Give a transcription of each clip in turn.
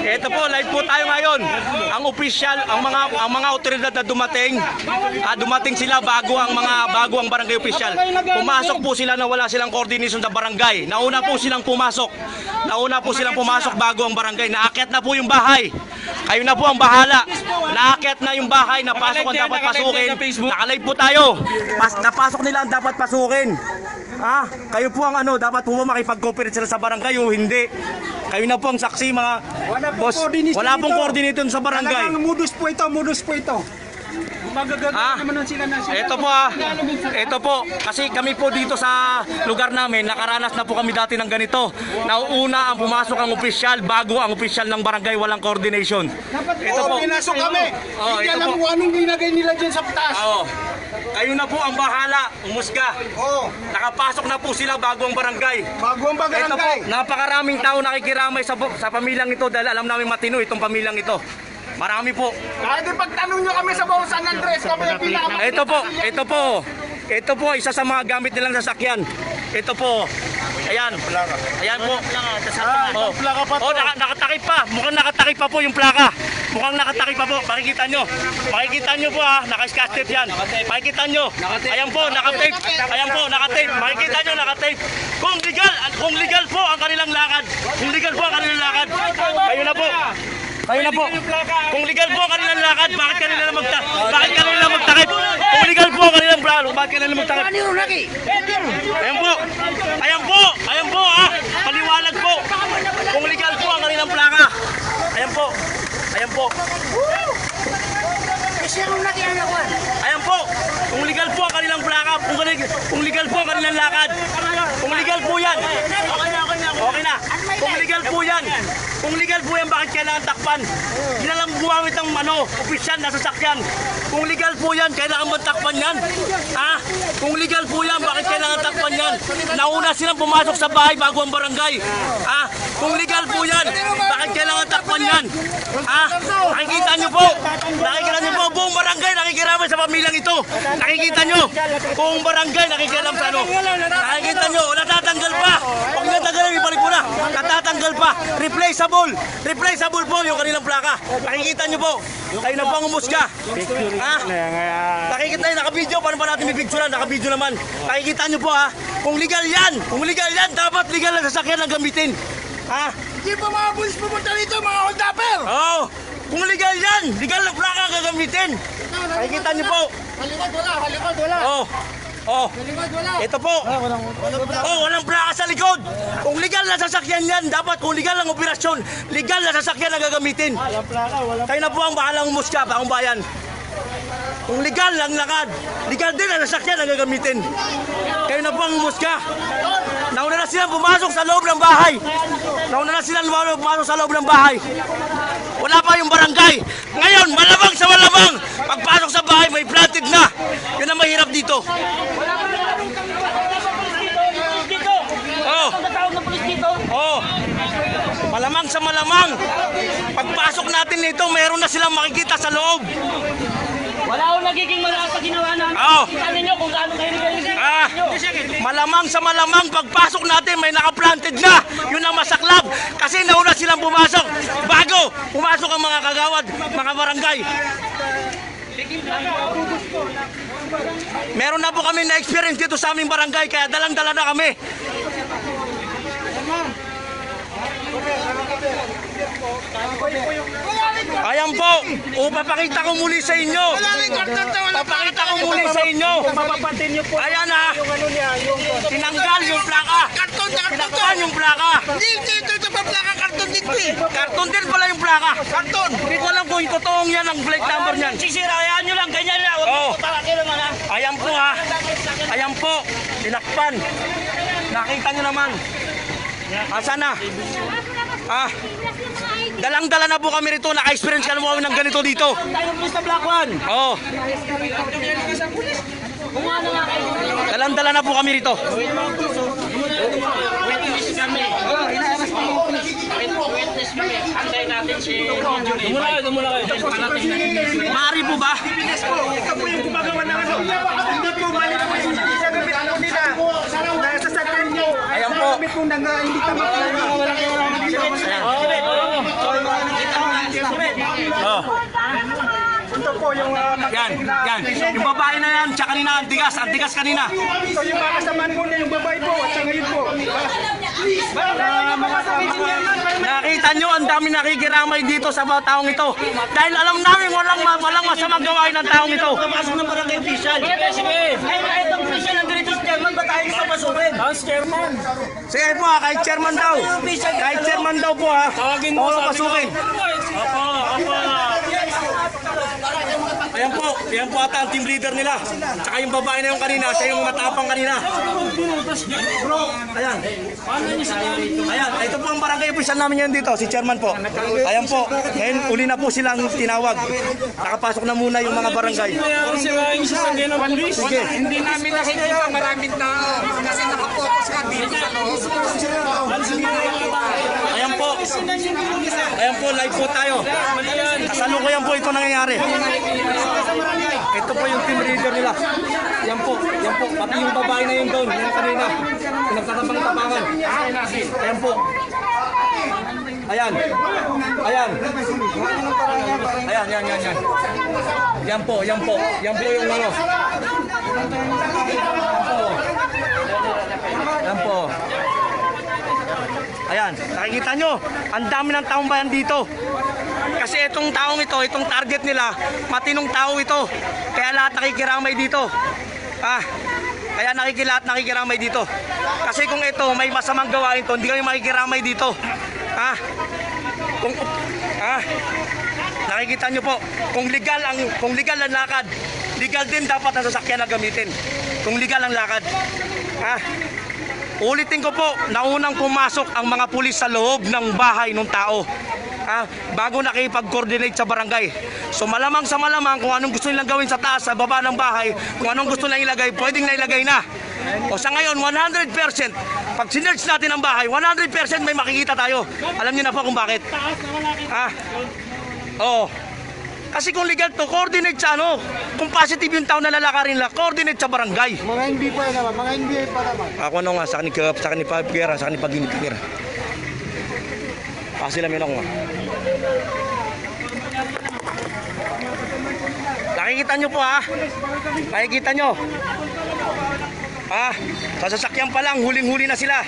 Ito po, live po tayo ngayon. Ang official, ang mga otoridad na dumating sila bago ang barangay official. Pumasok po sila na wala silang coordination sa barangay. Nauna po silang pumasok bago ang barangay. Naakyat na po yung bahay. Kayo na po ang bahala. Naakyat na yung bahay, napasok ang dapat pasukin. Nakalive po tayo. Napasok nila ang dapat pasukin. Kayo po ang dapat po makipag-cooperate sila sa barangay o hindi. Kayo na po ang saksi mga boss. Wala pong coordinator sa barangay. Modus po ito. Ito po, kasi kami po dito sa lugar namin, nakaranas na po kami dati ng ganito. Nauuna ang pumasok ang opisyal bago ang opisyal ng barangay, walang coordination. Ito po. Pinasok kami. Hindi alam kung anong ginagay nila dyan sa taas. Kayo na po ang bahala, umusga. Nakapasok na po sila bago ang barangay. Ito po, napakaraming tao nakikiramay sa pamilyang ito dahil alam namin matino itong pamilyang ito. Marami po. Kahit ipagtanong nyo kami sa Bawang San Andres, kami ang pinaka... Ito po, isa sa mga gamit nilang sasakyan. Ito po. Ayan po. Nakatakip pa. Mukhang nakatakip pa po yung plaka. Pakikita nyo po naka-scotch yan. Pakikita nyo. Ayan po, nakatape. Pakikita nyo, nakatape. Kung legal po ang kanilang lakad. Kayo na po. Kung legal po ang kanilang lakad, bakit kanila magtakip? Kung legal po ang kanilang plano, bakit kanila magtakip? Ayan po paliwanag po. Kung legal po ang kanilang plaka. Ayan po. Ayan po, kung legal po ang kanilang plaka, kung legal po ang kanilang lakad, kung legal po yan. Okay na. Kung legal po yan, bakit kailangan takpan? Ginalang gumamit ng opisyal na sasakyan. Kung legal po yan, kailangan magtakpan yan? Kung legal po yan, bakit kailangan takpan yan? Nauna silang pumasok sa bahay bago ang barangay. Kung legal po yan, bakit kailangan takpan yan? Nakikita nyo po, buong barangay nakikiramay sa pamilyang ito. Nakikita nyo, buong barangay nakikiram sa Nakikita nyo, natatanggal pa. Pag natanggal, ibalik mo na. Natatanggal pa. Replaceable po yung kanilang plaka. Nakikita nyo po, kayo na po ang umusga. Nakikita nyo, nakabidyo. Paano ba natin may picture? Nakabidyo naman. Nakikita nyo po kung legal yan, dapat legal na sasakyan ang gamitin. Hindi pa mga pulis pumunta dito, mga hold-upper! Kung legal yan, legal na plaka gagamitin. Nakikita niyo po. Halikod wala. Halikod wala. Ito po. Walang plaka sa likod. Kung legal na sasakyan yan, dapat kung legal ang operasyon, legal na sasakyan na gagamitin. Kayo na po ang bahalang umusga, ang bayan. Kung legal ang lakad, legal din ang sasakyan na gagamitin. Kayo na po ang umusga. Nauna na silang pumasok sa loob ng bahay. Wala pa yung barangay. Ngayon, malamang sa malamang, pagpasok sa bahay, may planted na. Yun ang mahirap dito. Malamang sa malamang, pagpasok natin nito, mayroon na silang makikita sa loob. Wala akong nagiging malakas sa ginawa namin. Kita ninyo kung gaano kayo nagiging. Malamang sa malamang, pagpasok natin, may nakaplanted na. Yun ang masaklap. Kasi nauna silang pumasok. Bago pumasok ang mga kagawad, mga barangay. Meron na po kami na-experience dito sa aming barangay, kaya dalang-dala na kami. Ayan po, papakita ko muli sa inyo. Ayan tinanggal yung plaka. Tinakpan yung plaka. Ito pa plaka, karton dito eh. Karton din pala yung plaka. Hindi ko alam kung yung totoong yan ang plate number niyan. Sisirayaan nyo lang, ganyan lang. Ayan po Ayan po, tinakpan. Nakita nyo naman. Asan na? Dalang-dala na po kami rito. Naka-experience ka na po kami ng ganito dito. Dalang-dala na po kami rito. Maaari po ba? Ito po yung gumagawa ng hindi po mali po yung sinagamit nila. Nasa sakyan nyo. Ayan po. Hindi tama. Oh. Ito po yung Yan, yan. Yung babae na yan, tsaka kanina, ang tigas kanina. ito yung mga kasamaan po na yung babae po at sa ngayon po. Nakita nyo, ang dami nakikiramay dito sa mga taong ito. Dahil alam namin walang masamang gawain ng taong ito. Kapasok ng barangay official. Sige. Ay, itong official nandun ito sa chairman, ba tayo papasukin? Chairman. Sige po kahit chairman daw. Kahit chairman daw po Tawagin mo sa pasukin. Ayan po ata ang team leader nila. Tsaka yung babae na yung kanina, siya yung matapang kanina. Ayan. Ayan, ito po ang barangay official namin yan dito, si chairman po. Ayan po, ngayon uli na po silang tinawag. Nakapasok na muna yung mga barangay. Sige. Hindi namin nakikita maraming tao kasi nakapokus ka dito sa loob. Ayan po. Ayan po, live po tayo. Kasalukuyan po ito nangyayari. Ito po yung team leader nila. Yan po. Pati yung babae na yun doon. Yan kanina. Pinagtatapang-tapangan. Ayan po. Ayan. Yan. Yan po yung ano. Yan po. Ayan, nakikita nyo, ang dami ng taong bayan dito. Kasi itong taong ito, itong target nila, matinong tao ito. Kaya lahat nakikiramay dito. Kaya nakikiramay dito. Kasi kung ito, may masamang gawain to, hindi kami makikiramay dito. Nakikita nyo po, kung legal ang lakad, legal din dapat ang sasakyan na gamitin. Kung legal ang lakad. Ulitin ko po, naunang pumasok ang mga pulis sa loob ng bahay ng tao. Bago nakipag-coordinate sa barangay. So malamang sa malamang kung anong gusto nilang gawin sa taas, sa baba ng bahay, kung anong gusto nilang ilagay, pwedeng nailagay na. O sa ngayon, 100%, pag sinerge natin ang bahay, 100% may makikita tayo. Alam niyo na po kung bakit. Kasi kung legal to, coordinate sa kung positive yung tao na lalakarin nila, coordinate sa barangay. Mga hindi pa naman, mga hindi pa naman. Ako nga, sa kanil pagkira, sa kanil pag-inipikira. Kasi lang yun ako. Nakikita nyo po Nakikita nyo. Sa sasakyan pa lang, huling-huli na sila.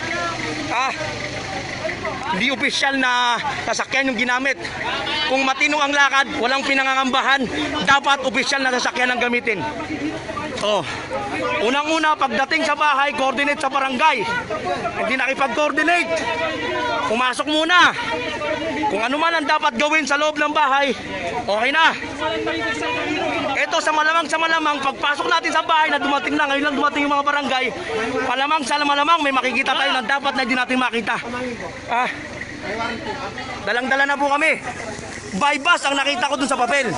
Hindi opisyal na sasakyan yung ginamit. Kung matino ang lakad, walang pinangangambahan, dapat opisyal na sasakyan ang gamitin. Unang-una, pagdating sa bahay, coordinate sa barangay. Hindi nakipag-coordinate. Pumasok muna. Kung ano man ang dapat gawin sa loob ng bahay, okay na. Ito sa malamang, pagpasok natin sa bahay na dumating na, ngayon lang dumating yung mga barangay, malamang may makikita tayo na dapat na hindi natin makita. Dalang-dala na po kami. By bus ang nakita ko dun sa papel.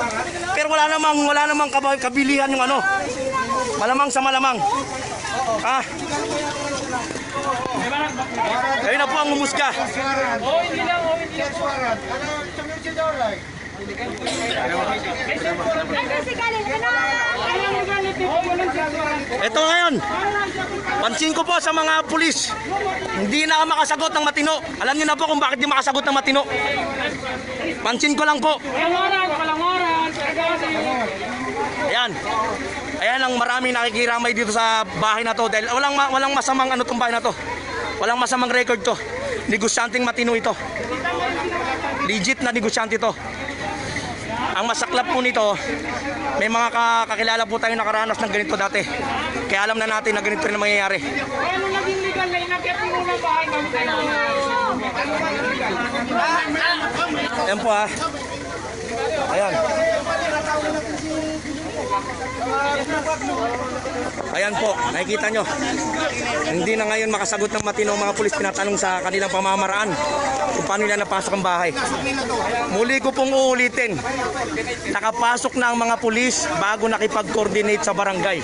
Pero wala namang kabilihan yung malamang sa malamang. Ayun na po ang umusga. Ito ngayon, pansin ko po sa mga pulis, hindi na makasagot ng matino. Alam niyo na po kung bakit di makasagot ng matino. Pansin ko lang po. Ayan ang maraming nakikiramay dito sa bahay na to dahil walang masamang tong bahay na to. Walang masamang record to. Negosyanteng matino ito. Legit na negosyante to. Ang masaklap po nito, may mga kakilala po tayo nakaranas ng ganito dati. Kaya alam na natin na ganito rin ang mangyayari. Ano naging legal na inakyat mo ng bahay Ayan po Ayan. Ayan po, nakikita nyo. Hindi na ngayon makasagot ng matino mga pulis. Tinatanong sa kanilang pamamaraan kung paano nila napasok ang bahay. Muli ko pong uulitin, nakapasok na ang mga pulis bago nakipag-coordinate sa barangay.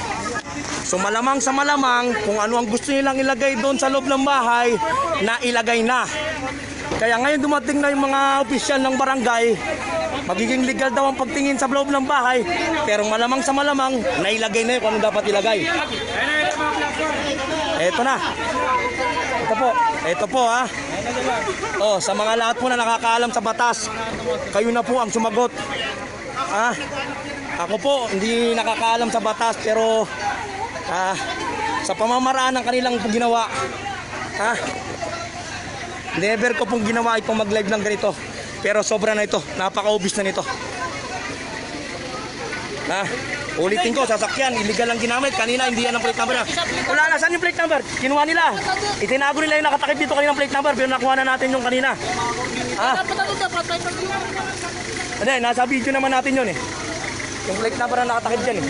So malamang sa malamang, kung ano ang gusto nilang ilagay doon sa loob ng bahay, na ilagay na. Kaya ngayon dumating na yung mga opisyal ng barangay, magiging legal daw ang pagtingin sa loob ng bahay, pero malamang sa malamang, nailagay na yun kung ano dapat ilagay. Eto na. Ito po Oh, sa mga lahat po na nakakaalam sa batas, kayo na po ang sumagot. Ako po, hindi nakakaalam sa batas, pero sa pamamaraan ng kanilang ginawa, never ko pong ginawa itong mag-live ng ganito. Pero sobra na ito, napaka-obvious na nito. Ulitin ko, sasakyan, illegal ang ginamit. Kanina hindi yan ang plate number. Wala na, saan yung plate number? Kinuha nila. Itinago nila yung nakatakip dito kanina plate number, pero nakuha na natin yung kanina. Hindi, nasa video naman natin yun eh. Yung plate number na nakatakip dyan eh.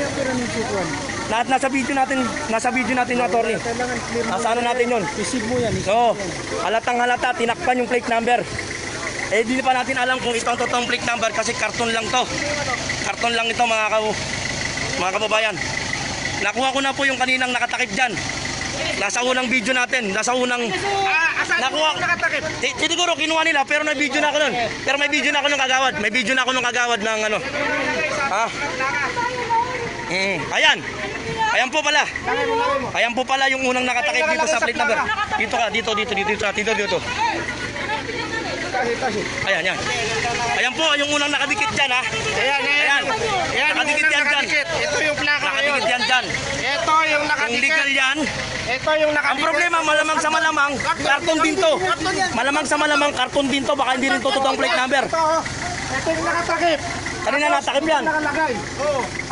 Nasa video natin yung attorney. Nasa ano natin yun? Isip mo yan. So, halatang halata, tinakpan yung plate number. Eh, di pa natin alam kung ito ang totoong plate number kasi karton lang to. Karton lang ito mga kababayan. Nakuha ko na po yung kaninang nakatakip dyan. Nasa unang video natin, nasa unang... nakuha, siguro kinuha nila pero may video na ako nun. Pero may video na ako ng kagawad. May video na ako ng kagawad ng ano. Ayan. Ayan po pala. Ayan po pala yung unang nakatakip dito sa plate number. Dito ka, dito. Ayan, yan. Ayan po, yung unang nakadikit dyan, ha? Ayan. Nakadikit yan dyan. Ito yung plaka ngayon. Nakadikit yan dyan. Ito yung Yung nakadikit. legal yan. Ito yung nakadikit. Ang problema, malamang sa malamang, karton din to. Malamang sa malamang, karton din to. Baka hindi rin to totoong plate number. Ito yung nakatakip. Kanina natakip yan. Nakalagay.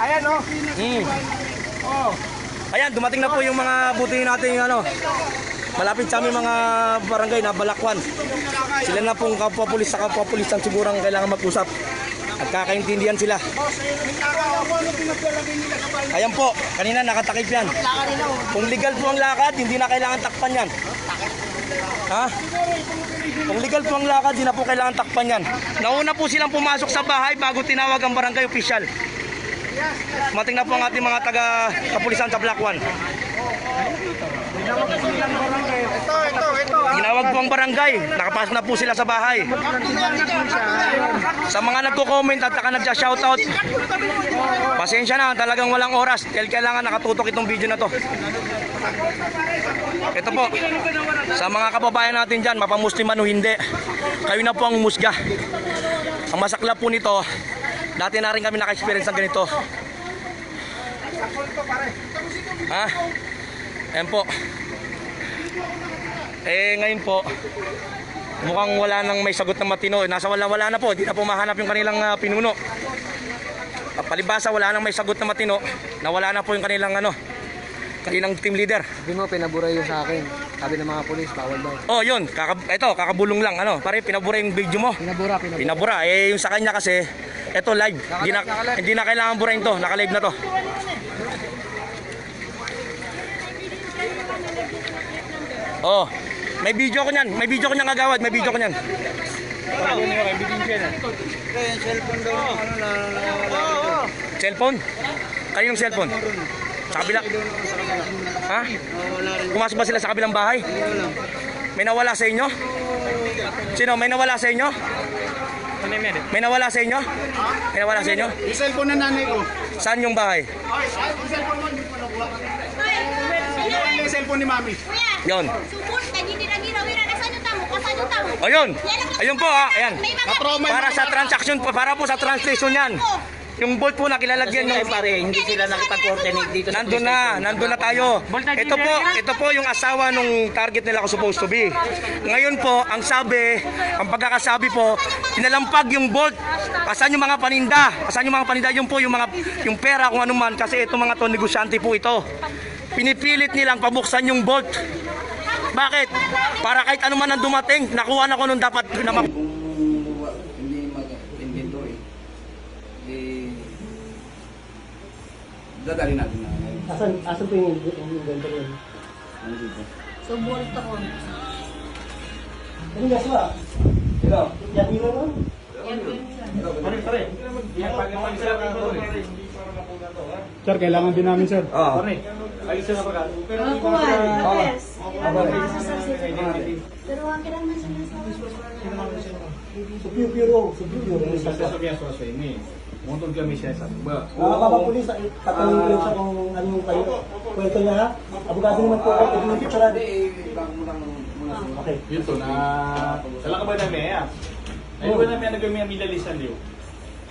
Ayan, Ayan, dumating na po yung mga buti natin, malapit sa aming mga barangay na Balakwan. Sila na pong kapwa-pulis sa kapwa-pulisan siguro ang kailangan mag-usap. At kakaintindihan sila. Ayan po, kanina nakatakip yan. Kung legal po ang lakad, hindi na kailangan takpan yan. Kung legal po ang lakad, hindi na po kailangan takpan yan. Nauna po silang pumasok sa bahay bago tinawag ang barangay official. Mating na po ang ating mga taga-kapulisan sa Balakwan. Ito. Ginawag po ang barangay. Nakapasok na po sila sa bahay. Sa mga nagko-comment at saka nagsa-shoutout, pasensya na, talagang walang oras. Kailangan nakatutok itong video na to. Ito po, sa mga kababayan natin dyan, mapamusliman o hindi, kayo na po ang musga. Ang masaklap po nito, dati na rin kami naka-experience ng ganito. Ayan po. Ngayon po, mukhang wala nang may sagot na matino. Nasa wala na po, hindi na po mahanap yung kanilang pinuno. Palibasa, wala nang may sagot na matino. Nawala na po yung kanilang kanilang team leader. Sabi mo, pinabura yung sa akin. Sabi ng mga polis, bawal daw. Oh, yun. Kakabulong lang. Pare, pinabura yung video mo. Pinabura. Yung sa kanya kasi, ito live. Hindi na kailangan burahin to. Naka-live na to. Oh, may video ko niyan. May video ko niyan kagawad. May video ko niyan. Cellphone? Kaninong cellphone? Sa kabila? Pumasok ba sila sa kabilang bahay? May nawala sa inyo? Sino? May nawala sa inyo? May nawala sa inyo? May nawala sa inyo? Yung cellphone na nanay ko. Saan yung bahay? Yung cellphone ni mami. Yon. Subot ka, hindi na ginawin na saan yung tamo, kasaan yung tamo. O yun. Ayun po ayan. Para sa Mga transaction, para po sa translation yan. Yung bolt po na kilalagyan yung Pare, hindi sila nakipag-coordinate dito sa nandun na tayo. Ito po yung asawa nung target nila ko supposed to be. Ngayon po, ang pagkakasabi po, pinalampag yung bolt. Asan yung mga paninda? Yun po yung pera kung ano man kasi itong mga to negosyante po ito. Pinipilit nilang pabuksan yung bolt. Bakit? Para kahit ano man ang dumating, nakuha na ko nung dapat na Hindi mag-inventory, dadali natin na ngayon. Asan po yung inventory? Subot ako. Ano gas ba? Ito. Yan yun naman? Sir, kailangan din namin, sir. Oo. Pero wag ka lang nasa Montong kami siya sa ba. Papapulis, tatanungin ko siya kung ano yung kayo. Kwento niya ha? Abogado naman po ako, pwede mo picturean. Bago mo lang muna Okay. Yun to, na... Sala ka ba na maya? Ayun ba na maya nagkamaya milalisan liyo?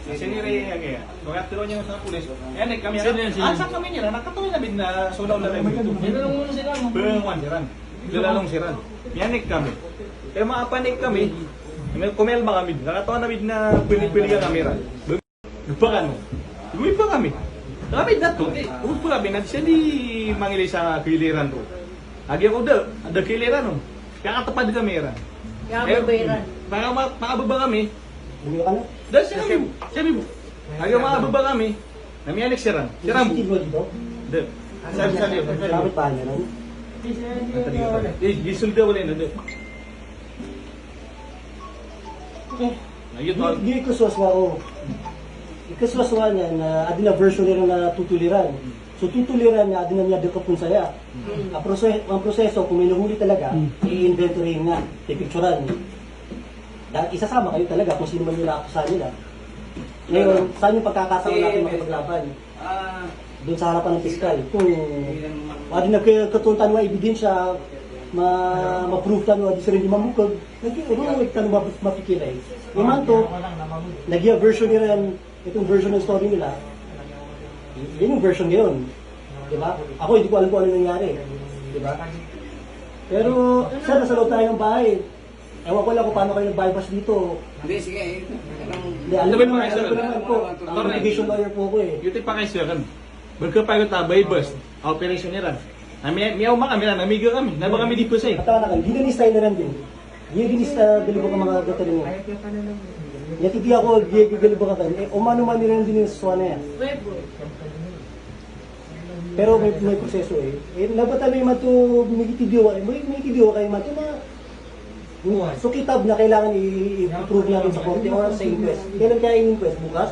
Sinire yang kaya. Kaya tiro niya sa pulis. Yan kami. Asa kami niya nakatuloy na bid na sunaw na lang. Meron muna sila. Pengwan siran. Lalong siran. Yanik kami. Kaya maapanik kami. Kumelma kami. Nakatawa na bid na pili-pili ang kamera. Lupakan mo. Luwi pa kami. Kami na to. Upo kami na siya di mangili sa kiliran to. Agi ako ada kiliran no. Kaya katapad ng kamera. Kaya babayaran. Para makababa kami. Bumili ka na? Dahil sabi mo, ayaw makababa kami, namiyanik siran. Siran mo. CCTV mo dito? Dahil, sabi. Kapit pa niya, no? Gisul ka wala yun, dahil. Ayun to. Di ikuswaswa ko. Ikuswaswa niya na adin na version nila na tutuliran. So tutuliran niya adin na niya dekapun saya. Ang proseso, kung may nahuli talaga, i-inventory nga, i-picturean. Dahil isasama kayo talaga kung sino man yung nakakusa nila. Ngayon, saan yung pagkakataon natin makipaglaban? Doon sa harapan ng piskal. Kung wadi nagkatuntan mo ebidensya, ma-prove tanu adi sila di mamukag, nagkiroon tanu mapikilay. Iman to, nag-i version nila, itong version ng story nila, yun yung version ngayon. Diba? Ako hindi ko alam kung ano nangyari. Diba? Pero, sir, nasa loob tayo ng bahay. Ewan ko lang kung paano kayo nag-bypass dito. Hindi, sige. Hindi, alam ko naman po. Ang litigation lawyer po ko eh. Yuti pa kayo siran. Berkepayo tabay bus, operation nila. Miyaw mga kami na, namiga kami. Naba kami di po sa Katawa na kayo, ginanista na rin din. Ginanista, dali ko ka mga gata mo. Yatiti ako, gigalibo ka kayo. Umano man nila din yung saswa na yan. Pero may proseso eh. Nabata may mato, may kitidiwa kayo mato na so kitab na kailangan i-prove natin sa korte or sa inquest. Kailan kaya yung inquest? Bukas?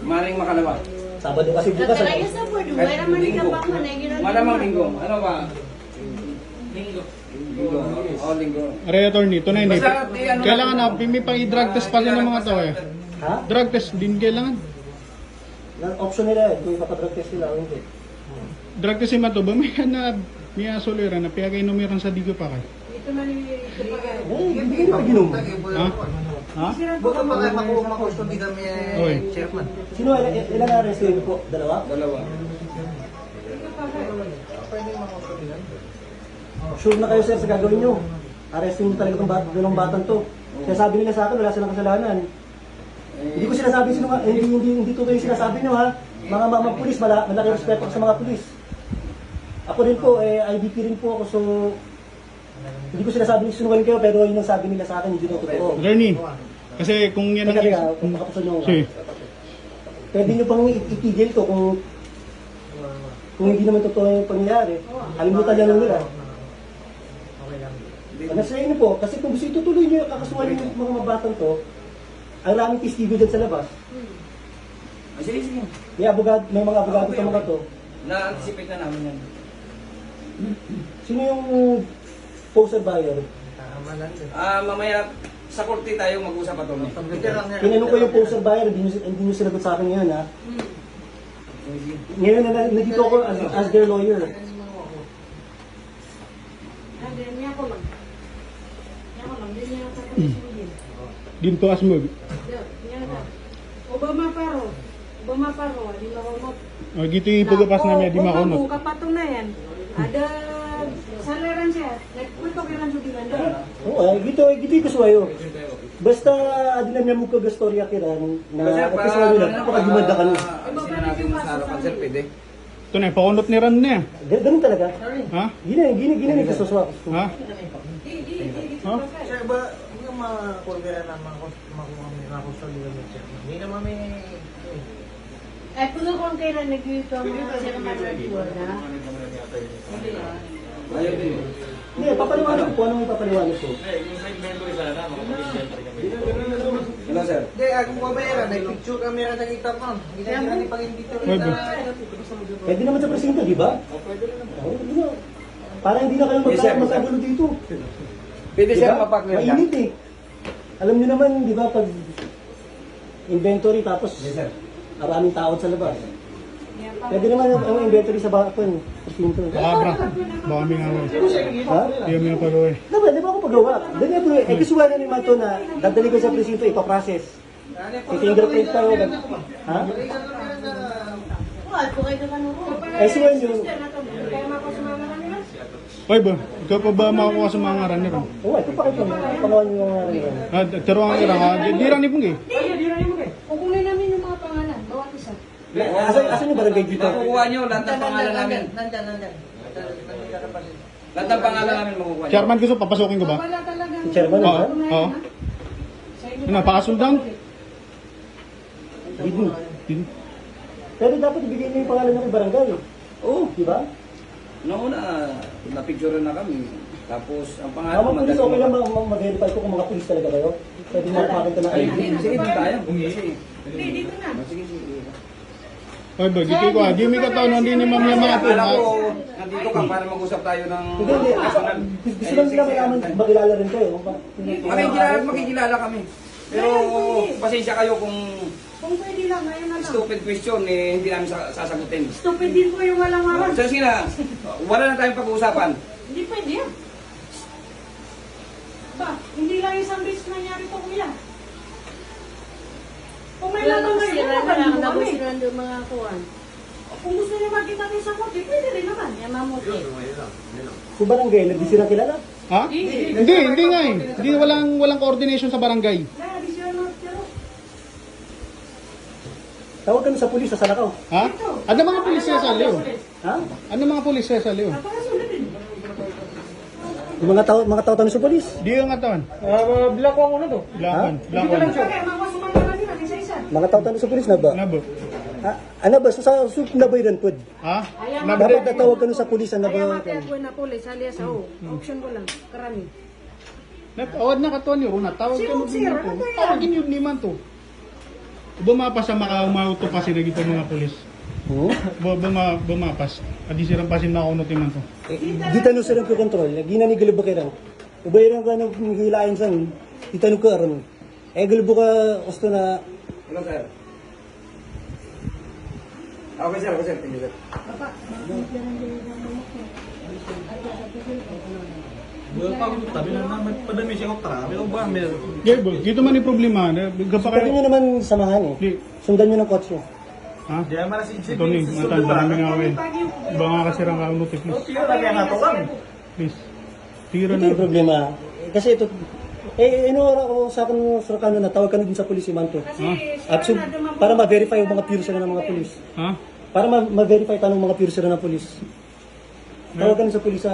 Maring makalawa. Sabado kasi bukas. Nakalaya sa board, wala man ka pa man ay ginawa. Malamang linggo. Ano ba? Linggo. Oh, linggo. Are attorney, ito na hindi. Basta, ano Kailangan na, may pang i-drug test pa ng mga tao eh. Ha? Drug test din kailangan. Option nila eh, kung ipapadrug test nila o hindi. Drug test yung mato ba? May asolera na piyagay numeran sa digo pa kay. Eh, hindi ka ginom. Ha? Ha? Baka makustodi kami Oy. chairman. Sino, ilan na arrest yun po? Dalawa? Dalawa. Sure na kayo sir sa gagawin nyo. Arrestin nyo talaga itong dalawang batang to. Kaya sabi nila sa akin, wala silang kasalanan. Hindi ko sinasabi sino hindi totoo yung sinasabi nyo ha. Mga pulis, malaki respeto ko sa mga pulis. Ako rin po, IDP rin po ako, so hindi ko sinasabi sinungaling kayo, pero yun ang sabi nila sa akin, hindi totoo. Attorney, kasi kung yan ang... Teka, kung makapusan nyo. Sige. Pwede nyo pang itigil to kung hindi naman totoo yung pangyayari. Kalimutan lang nila. Nasa inyo po, kasi kung gusto itutuloy nyo yung kakasuhan yung mga mabatang to, ang raming testigo dyan sa labas. Sige, sige. May mga abogado sa mga to. Na-anticipate na namin yan. Sino yung poster buyer? Mamaya sa korte tayo mag-usap ito. Tinanong ko yung poster buyer, hindi nyo sinagot sa akin ngayon ha. Ngayon na nandito ako as their lawyer. Din to asmog. Obama paro, di makamot. O, gito yung pagapas namin, di makunot. Kung kapatunayan, ada salaran siya. Nagpunto ka lang sa dimanda. Oo, gito yung kasuwayo. Basta adi na niya mukha gastorya kiran na kasuwayo lang, kapag-dimanda ka nun. Sinabi mo sa harapan, sir, pwede. Ito na, pakunot ni Ran na. Ganun talaga. Ha? Gina may kasuswa. Ha? Ha? Sir, ba, hindi ka makulbera na makustodi kami chairman. Hindi naman may... Ay, puno kong kailan nag-ito ang mga chairman na. Ayaw din. Hindi, papaliwanag ko. Anong ipapaliwanag ko? Hello, sir. Hindi, kung babayaran, nag-picture kami na nakita pa. Hindi na kami pag-invito rin na... Pwede naman sa presinto, di ba? Pwede naman. Para hindi na kayo magkagulo dito. Pwede, sir, Diba? mapaklear ka. Mainit eh. Alam niyo naman, di ba, pag inventory tapos Yes, sir. maraming tao sa labas. Pwede naman ang inventory sa bakon. Presinto. Baka bra. Baka may ngaway. Ha? Hindi kami napagawa eh. Di ba ako pagawa? Dali po, kasi wala naman ito na dadali ko sa presinto, ipaprocess. I-fingerprint ka. Ha? Wala po kayo naman ako. Eh, siya yun. Oy ba, ikaw pa ba makukuha sa mga ngaran nila? Oo, ito pa kayo. Pangawa niyo yung mga Taruan ka lang, di lang ni Punggi. Kukunin namin yung mga pangalan. Bawat isa. Asan yung barangay dito? Makukuha nyo, lahat ng pangalan namin. Lahat ng pangalan namin makukuha nyo. Chairman, gusto papasukin ko ba? Wala talaga. Chairman Oo. naman? Oo. Ano, pakasuldan? Hindi. Pero dapat ibigay niyo yung pangalan ng barangay. Oo, di ba? Noong una, napicture na kami. Tapos, ang pangalan Mga pulis, okay lang mag-verify ko kung mga pulis talaga kayo? Pwede mo makakita ng ID. Sige, dito tayo. Sige. Hindi, dito na. Sige, sige. Oy ba, giti ko ah. Jimmy ka tao, hindi ni Ma'am yung mga po. Akala ko, nandito ka para mag-usap tayo ng Hindi. personal. Gusto lang nila malaman, makilala rin kayo. Makikilala kami. Pero, pasensya kayo kung Kung pwede lang, ngayon na lang. stupid question, eh, hindi namin sasagutin. Stupid din po yung walang waran. So, sige na, wala na tayong pag-uusapan. Hindi pwede yan. Ba, hindi lang isang beses nangyari to, kuya. Kung may Wala laman nang ngayon, sira na naman lang. mo Tapos kami. sira ng mga kuwan. Kung gusto niyo makita niyo sa kote, pwede rin naman. Yan mamuti. Sa barangay, nagdi sila kilala? Ha? Hindi nga eh. Hindi, walang coordination sa barangay. Kaya, di siya pero Tawag ka na sa pulis sa Salakaw. Ha? Ano mga pulis sa Leo? Ha? Ano mga pulis sa Leo? napakasunod din. Yung mga tao tanong sa pulis. Di yung atawan. Black one na to. Blackon. Blackon. Kaya, makasuman na nila, isa-isa. Mga tao tanong sa pulis na ba? Nabo. Ano ba? Sa nabayran po. Ha? Dapat natawag ka na sa pulis na Kaya ba? mati ako na pulis, alias ako. Auction ko lang, karami. Awad na katuan yun. Tawag ka mo Sir, din ano to. kaya? Tawagin yun naman to. Bumapas sa makaumato pa sila dito mga pulis. Oo. Bumapas. Adi sirang pasin na ako man to. Di tanong sa rin ko control. Gina ni Galibo kaya. Ubayran ka nang hilain sa di tanong ka aron. Galibo ka gusto na Hello, sir. Okay, sir. Okay, sir. Thank you, sir. Gerbo, dito man yung problema. pwede nyo naman samahan eh. Di. Sundan nyo ng kotse. Ha? Ito ni, matan, maraming away. Iba nga kasi rang kaunuti, please. Please. Tira Hindi na. yung problema. Kasi ito, inuwara ko sa akin sa kano na tawag ka na din sa pulis si Manto. At so, para ma-verify yung mga pure sila ng mga pulis. Ha? Para ma-verify tanong mga pure sila ng pulis. Tawag ka na sa pulis sa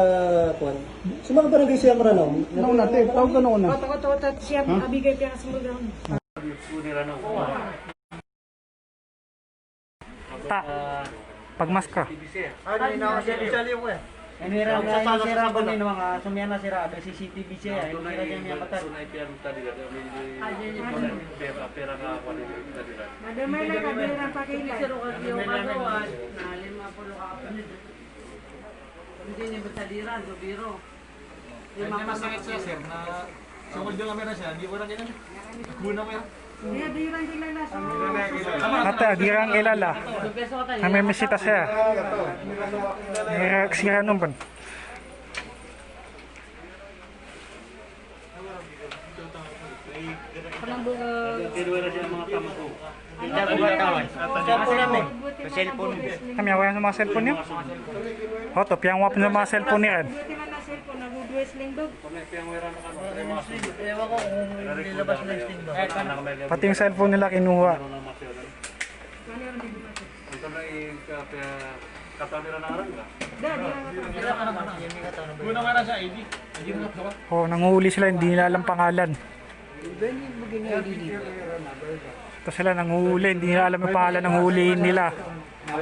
kuwan. Sa mga barangay siya maranaw. Nauna, te. Tawag ka nauna. Oto, siya, abigay kaya sa mga Pagmaska. Enira na sira ba ni mga sumyana sira ada CCTV siya enira niya niya patay. Madamay na kabira pa kay Hindi ni betadiran do biro. Dia dirang kilala sa Ate, agirang ilala. Kami misita siya. Sira naman. Kami awayan sa mga cellphone niyo? O, to, piyang wap sa mga cellphone niya. buti man na cellphone nag-wrestling dog. Ewan ko kung nilabas na yung sting ba. Pati yung cellphone nila kinuha. O, nanguhuli sila, hindi nila alam pangalan. Ito sila nanguhuli, hindi nila alam yung pangalan ng huliin nila. Na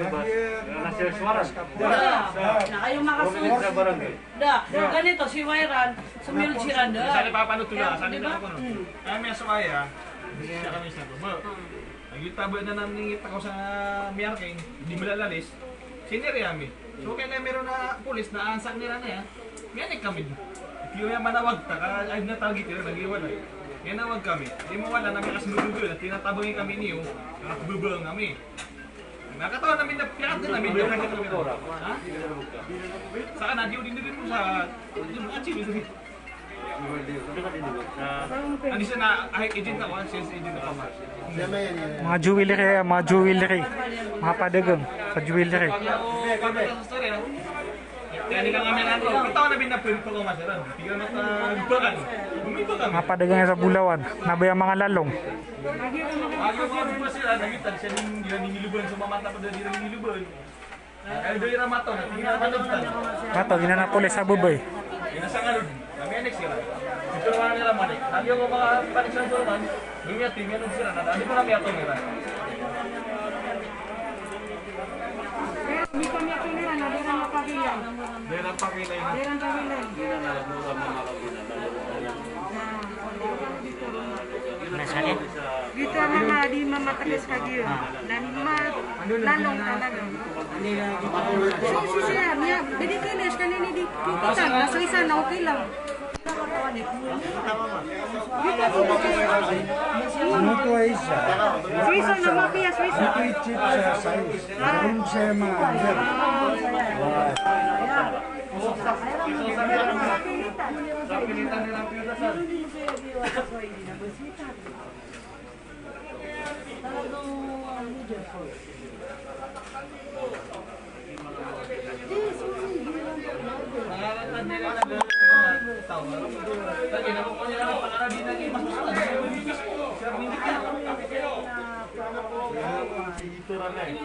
kayo makasunod. Ganito si Wairan, sumunod si Randa. Sali papanot tula, sali na ako no. Ay may suaya. Siya kami sa tubo. Nagitabo na namin ngita ko sa Miyarking, hindi mo lalalis. Siniri kami. So kaya meron na pulis na ansak nila na yan. Ngayon kami. Kiyo yung manawag ta, ay natawag ito, nag-iwalay. Ngayon nawag kami. Hindi mo wala na may kasunod at tinatabangin kami niyo. Nakabubang kami. Nakatawa namin na pirata namin yung mga kamera. Ha? Saan na din mo sa achieve itu. Ano siya na agent ako, sales agent ako. Mga jewelry, mga padagang sa jewelry. Kaya di ka kami nato. Kita ko na binapwede ko masaran. Tignan mo ka gubakan. Gumiba kami. Mga padagang sa Bulawan, nabaya mga lalong. Ako mga buwas sila, nagitan siya ng ginaniluban sa mamata pa doon ginaniluban. Kaya doon yung ramato, tingnan naman nagtan. Ato, ginanapolis sa bubay. Nasa nga kami next sila. Ito naman nila man eh. Lagi yung mga paniksan ko naman, gumiyati, meron sila na. Ano ko namin ato nila? Hindi kami ako nila, nadirang mapagilay. Dahil pakilay na. Dirang pagilay. Dito mga di mamatagas kagiyo. Lalong talaga. Siya, niya, bidikinis kanini di kita. Nasa isa na okay lang. Ano to ay isa? Suiso na mapia, suiso. Chip sa size. Yung sa mga Pilitan nilang piutasan. Nangalatan nila na gano'n tao. Kasi nakukuha nila ng pangarabin na mas masala. Sir, hindi ka. Ito rin na eh.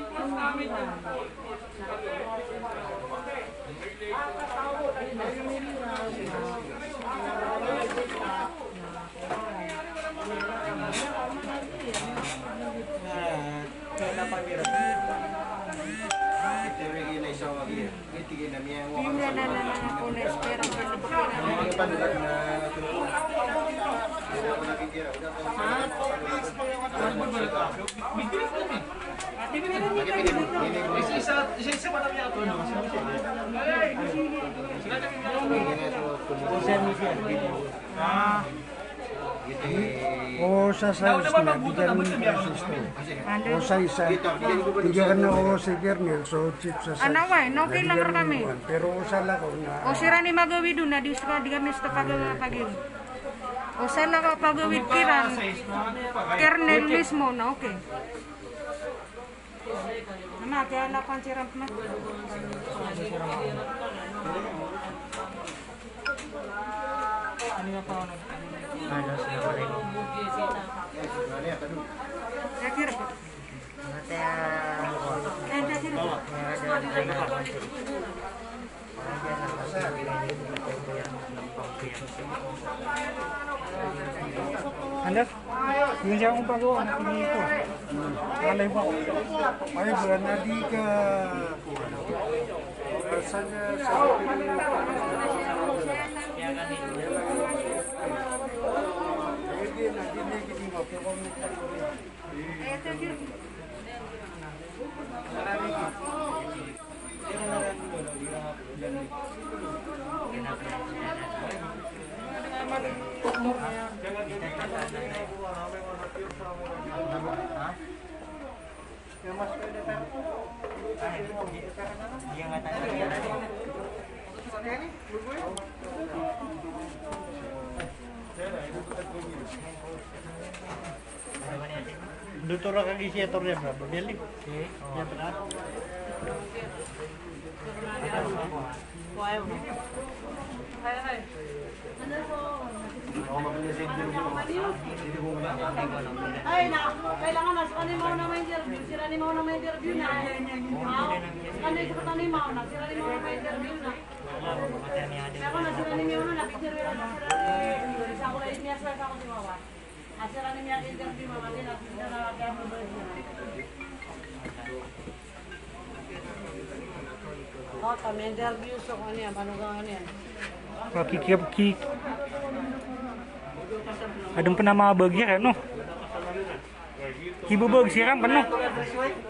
Hindi na ako na espera. Isa pa namin ako. o sa size na bigyan mo ng sisto. O sa isa, bigyan na o si Kernel, so chip sa size. Anaway, no kailang kami. Pero sa lako na, O sira ni magawid na di sa di kami sa pagawid. O sa lako pagawid kiran. Kernel mismo na okay. Nama kaya lapan siram na. Saya kira po. Saya kira. Anda, yun siya akong pagawa na pinito. Alay mo. ay bulan na di ka sa Dito ra kag isiator niya ba? Beli. Ya benar. Ay, na, kailangan na sa kanimo na may interview. Sira ni mo na may interview na. Kanay sa kanay mo na, sira ni mo na may interview na. Ako na sira ni mo na picture na sira. Sa ko lang niya sa ako si Mama. Sira ni niya interview mama din at hindi na gamit ba niya. Oh, kami interview so kanya, panugang niya. Kikip. Adong pa na mga bagya kan, no? Hibubog siya kan, no?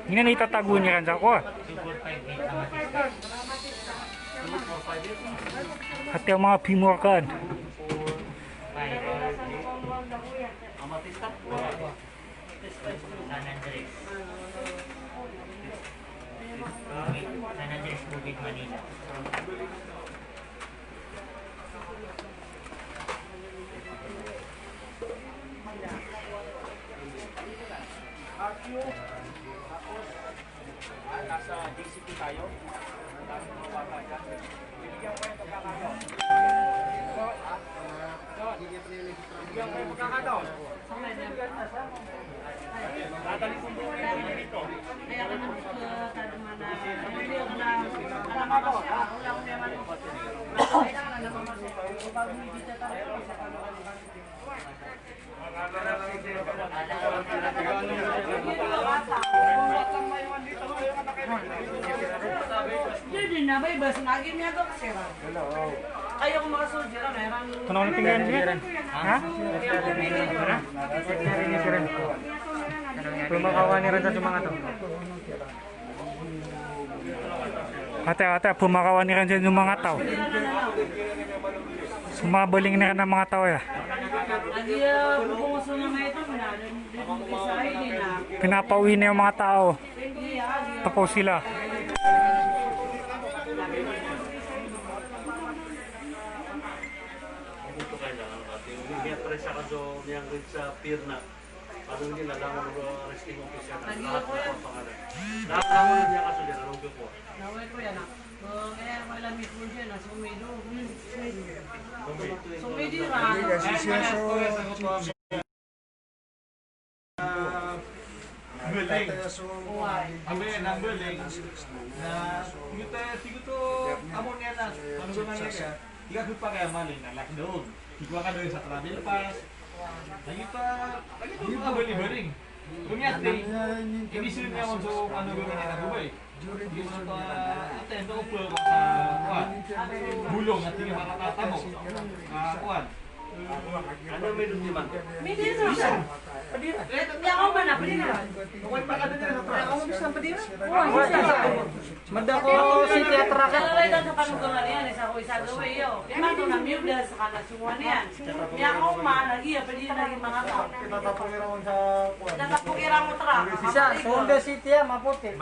Hindi na itatago niya kan sa ako, Hati ang mga pimor kan. Nasa DCP tayo. Bibigyan ko yung pagkakataon. Bibigyan ko yung pagkakataon. Tatalik kong buhay namin dito. Kaya ka naman tado mana. Hindi ako na alam ako siya. Wala akong naman. Kailangan na naman siya. Pag hindi siya tayo sa Jadi na bay bas lagi niya to kasi ra. Kayo kung makasulsira na erang. Ano ang tingnan niya? Ha? Pumakawa ni rin sa mga to. Ate, pumakawa ni rin sa mga tao. Sumabaling na rin ng mga tao ya. Lagi bumuso na may ito na. Isa hindi na. Pinapauwi na yung mga tao. Tapos sila. Ito kailangan natin. May presa ka doon niyang rin sa pier na. Ano nila lang ang arresting officer na lahat ng pangalan. Lahat lang niya kaso dyan. Anong ko? Naway ko yan ah. Kaya wala mismo siya na sumido. Sumido ra. Building. Ambil nang building. Na kita siguro amo niya na ano ba man niya? Tiga pa kaya malin na laki doon. Ikaw ka doon sa travel pass. Lagi pa mga bali-baling. Kunyate, ibisin niya mo so ano gawin niya na gubay. Yung sa atento ko sa kuan. Bulong at hindi makatatamo. Kuan. Ano may doon naman? May dito siya. Padira. Hindi ako man na padira. Kuan pa ka doon sa travel. Ako gusto ng padira. Madako si teatra ka. Kalau itu sa panunggangan yan, isa ko isa gawin yo. Ima to na miuda sa kanasuan yan. Niya ako man lagi ya pwede lagi mga tao. Tatapong sa kuan. Nakapukira mo tra. Sisa, Sonda City maputi.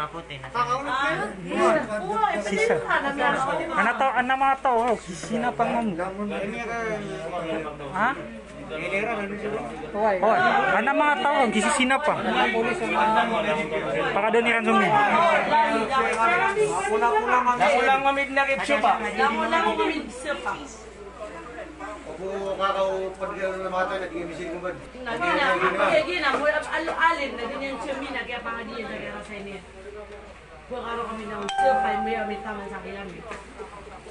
Kakaunod kayo? Oo, pwede ka na meron. Ano to, ano mga tao? Sina pang mo? Ha? Hoy, ano mga tao? Gisisina pa. Baka doon iran sumi. Nakulang mamid na kitso pa. Damo lang ko minsa pa. Ako kakaupadgal ng mga tayo, nag-iibisin ko ba? Kaya gina, mo alin na ganyan siya mina kaya pangadiyan na kaya sa niya. Kuha karo kami ng supay, may taman sa kami.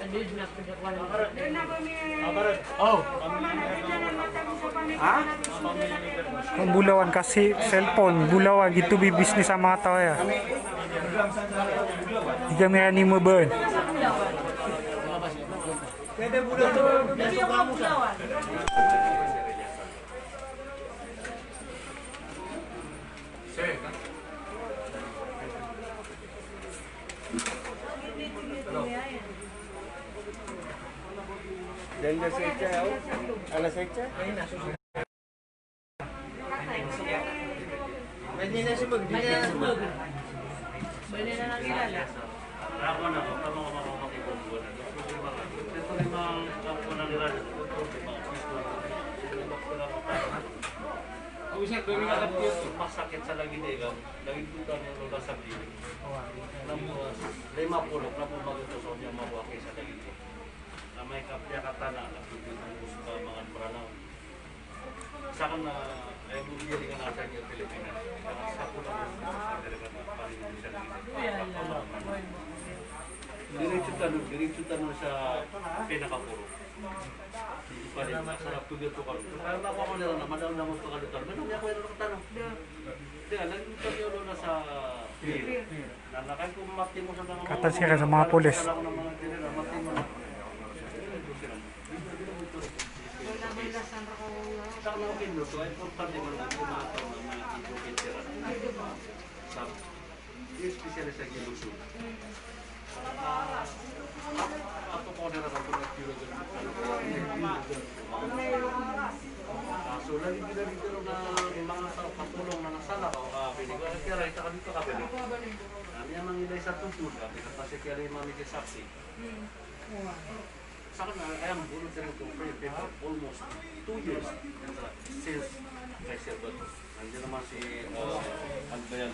Adud na pagkakuan. Kung bulawan kasi cellphone, bulawan gitu business sa mga tao ya. Iga may ni mo ba? Pwede bulan to. Hindi ako bulawan. Dahil na sa itya, alas sa itya? Pwede na sumag. Bali na nakilala. Ako na, tama ko makakakipagbuwan. Ito yung mga ako na nila. Usap kami ka tapos. Masakit sa lagi nila. Lagi dito ang lola sa bilik. Lima pulok na pumagutos sa niya mabuhaki sa lagi nila. Na may kapya katana na pipinus ka mga pranaw. Sa akin na ay bumili ka nasa niya Pilipinas. Sa pula mo sa talaga na paligid siya dito. Diretso tanong sa pinakapuro. Hindi pa rin masarap ko dito ka. Kaya nakuha ko nila na madal na mo ito ka dito. Ano niya ko yung tanong? Kaya nag-interview yun na sa pier. Nanakan ko mati mo sa mga Katasira sa mga pulis. Sa mga pinuto, ay importante man lang kumataw ng mga ito-kitira. Especially sa Gilusod. Ako po na rin ako nag-kilo dyan. So, lagi kita dito na mga katulong na nasala ka o pinigwala kaya ito ka dito ka pwede. Kami ang mga ilay sa tutulog kami kasi kaya rin mami kay saksi. Sa akin, I am volunteering to pray paper almost 2 years since I said but nandiyan naman si Nah,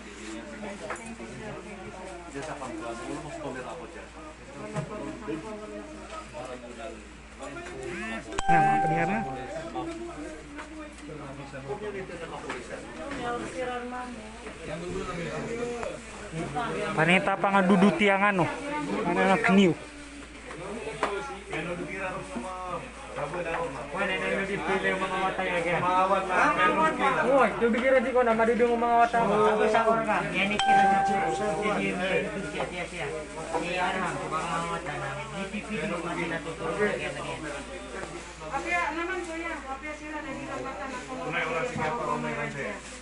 mga kadihan na. Panita pa nga duduti ang ano. Ano na kniw. Uy, dubigira di ko na madudong ang mga wata mo. Ako sa orga. Yan ikira na po. Jadi siya. Ni arham ko mga wata na. Dipipili mo kasi natuturo kaya ganyan. Kapya naman kuya, kapya sila na dito bata na kung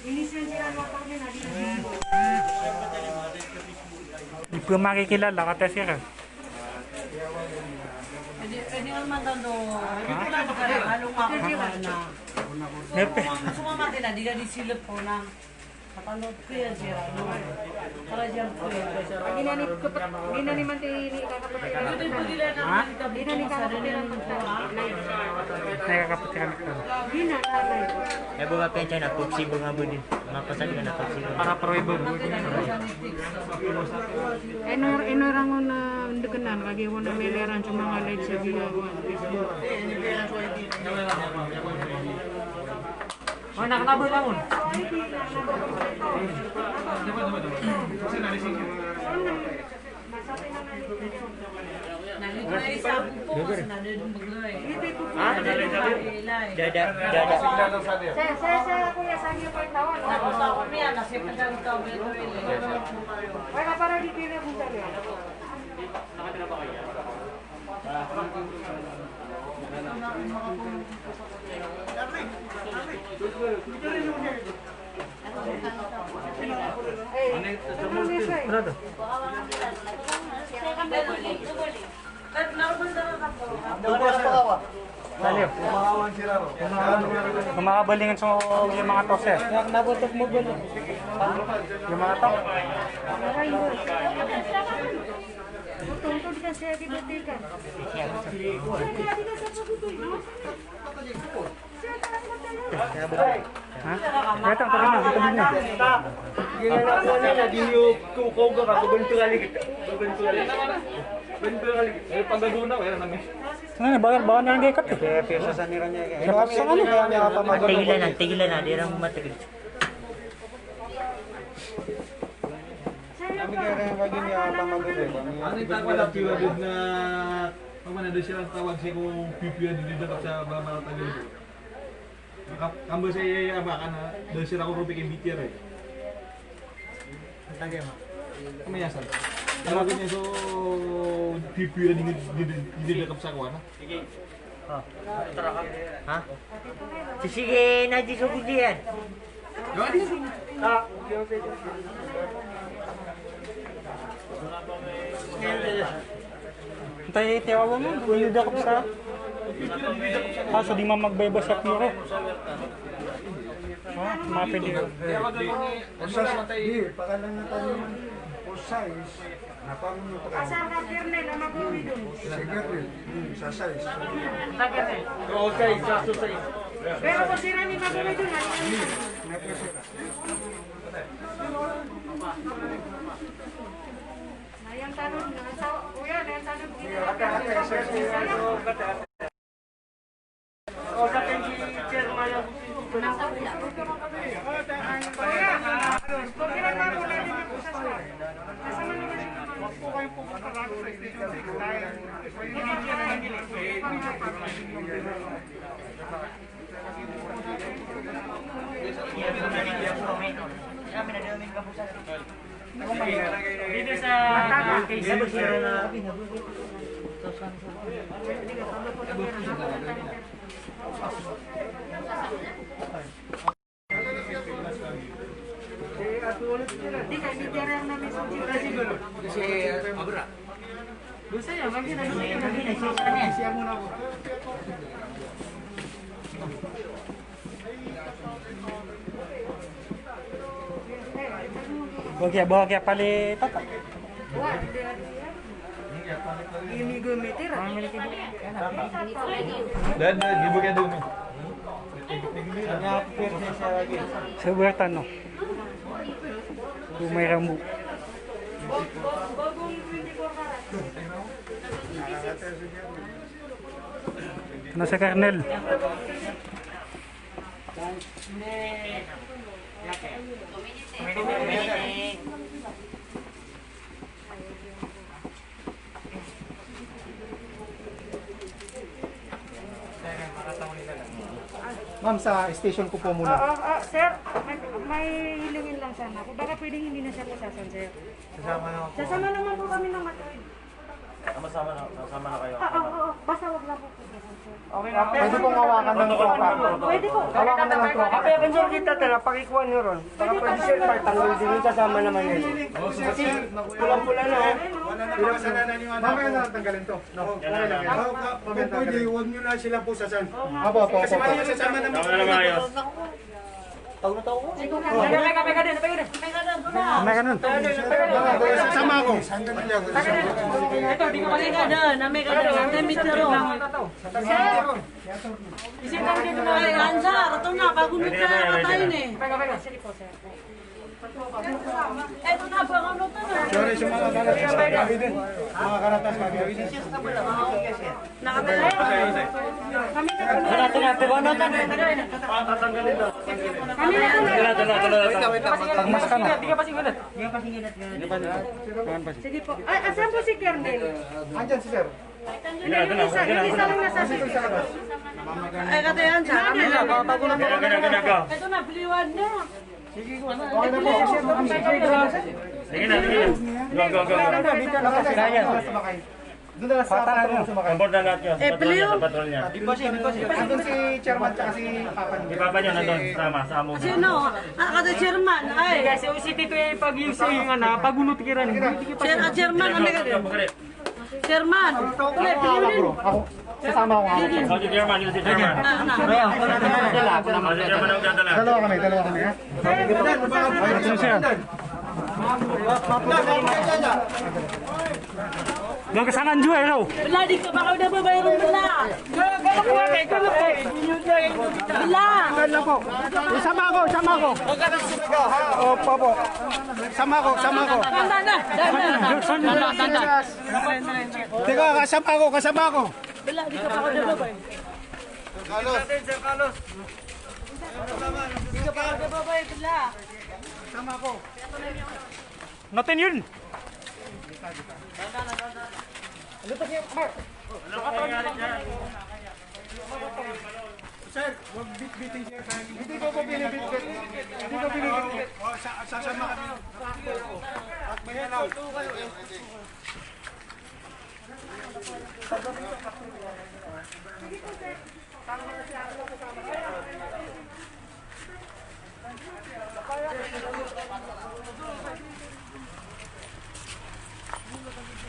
inisin sila mo kami na dito. Di pa makikilala kata siya. Pwede naman dando. Ito na ba halong makakala na. Nepe. Sumama din na, di na di silip po na. Kapanood ko yan siya. Para dyan po yan. Gina ni man tini kakapatiran. Gina ni kakapatiran Nakakapatiran ko. Gina lalay. Eh bunga pencha na pupsi bunga budin. Mapasan ka na pupsi. Para proibo. Enorangon na dekenan kagi wona meleran cuma ngalay sa gilawan. Oh, nakakabo langon. Nalilay sa po kasi nalilay maglay. Dada. Saya kuya sa iyo pa tawon. Tapos ako niya, nasipan lang ito. Wala para di pila kung sabi. Salib. Kumakabalingan sa yung mga tose. Nabutok mo ba? Yung mga tok. Tungtod ka siya di butikan. Ha? Ito, ito na. Ito na. Ginawa ko na di yung kukaw ka kabentugali kita. Bentugali. Eh pagdaduna wala namin. Ano, bawal na lang kay kat. Kaya piyesa sa nira niya. Sa ano? Tigilan na, di rin matigil. Kami kaya rin kagin niya pamagulo. Ano yung tawag na piwadid na pagmana doon silang tawag siya kung pipiwadid dito sa Bamalatagal ko. Kambo sa iya ba ka na doon sila ko rubik yung BTR eh. Tagay mo. Kamayasan. Tawagin niya so pipiwadid dito sa kuwan. Ha? Sige na di sa budian. Tay tiyawa mo, bulida ko sa. Kaso di man magbayba sa piro. Ha, mapili ko. Pakalan na tayo naman. For size, napang Asar ka kernel na magulidon. sa size. Pero kung sira ni magulidon, Ayang tanong na sa kuya, ayang tanong Dito sa kaysa sila na Di ka ni Gerard na may siguro. Gusto niya, siya muna ako. Bagya pali tata. Ini gumitir. Dan dibukanya dulu. Sa buwertan no. Kung may rambo. Nasa kernel. Ma'am, sa station ko po muna. Sir, may hilingin lang sana ako. Baka pwedeng hindi na siya pasasan, sir. Sasama naman po kami ng matuwid. Sama na kayo. Oo. Basta wag lang po pasasan, sir. Pwede pong hawakan ng tropa. Pwede po. Hawakan na ng tropa. Kaya kan sir kita tala pakikuha niyo ron. Baka pwede sir partanggal din yung kasama naman yun. Kasi pulang-pula na oh. Mamaya na lang tanggalin to. Pwede, huwag nyo na sila pusasan. Apo. Kasi mga sasama naman. Tama na ayos. May ganun. Sasama ako. May kadaan, may kadaan. May mitero. Ay, Ansar, ito na, pagunod ka na patayin eh. Sige po, sir. Ito na, pagunod ka na. Sorry sa mga karatas kagabi din. Mga karatas kagabi din. Pagmas ka na. Sige po. Ay, asan po si Kernel? Andyan si sir. Yung isa lang nasa Ay, katayan siya. Pagunod ka. Ito na, piliwan na. Sige na. Go. Doon na lang sa tayo sumakay. Ang board na lahat yun. Pleo. Sa patrol niya. Andun si chairman tsaka si Papa niya. Si Papa niya nandun. Sa amo. Sino? Kada chairman. Ay, Kasi si Tito yung pag-use yung pagunot kiran. chairman, may kadaan. Chairman. Wala, piliwan. Ako, sasama ko nga. Oh, si Chairman, yun si Chairman. Si Chairman ang dadala. Dalawa kami ha. Sino siya? Doon ka sa kanjo eh, raw. Wala, di ka baka na babayron mo na. Wala. Sama ko. Opo. Sama ko. Tanda na. Teka, kasama ko. Wala, di ka baka na babay. Di ka baka na babay, wala. Natin yun. Sir, wag bit-bitin siya sa akin. Hindi ko binibit-bit. Sasama ka din. At may hello.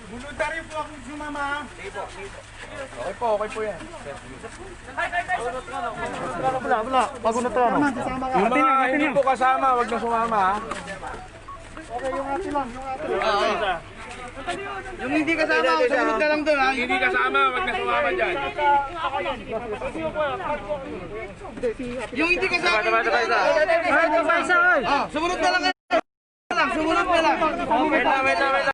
Voluntaryo po akong sumama. Okay po yan. Wala. Pagunot to ano? Yung mga hindi po kasama, wag na sumama ha. Yung hindi kasama, sumunod ka lang doon ha. Hindi kasama, wag na sumama dyan. Yung hindi kasama, sumunod ka lang. Sumunod ka lang. Wait lang.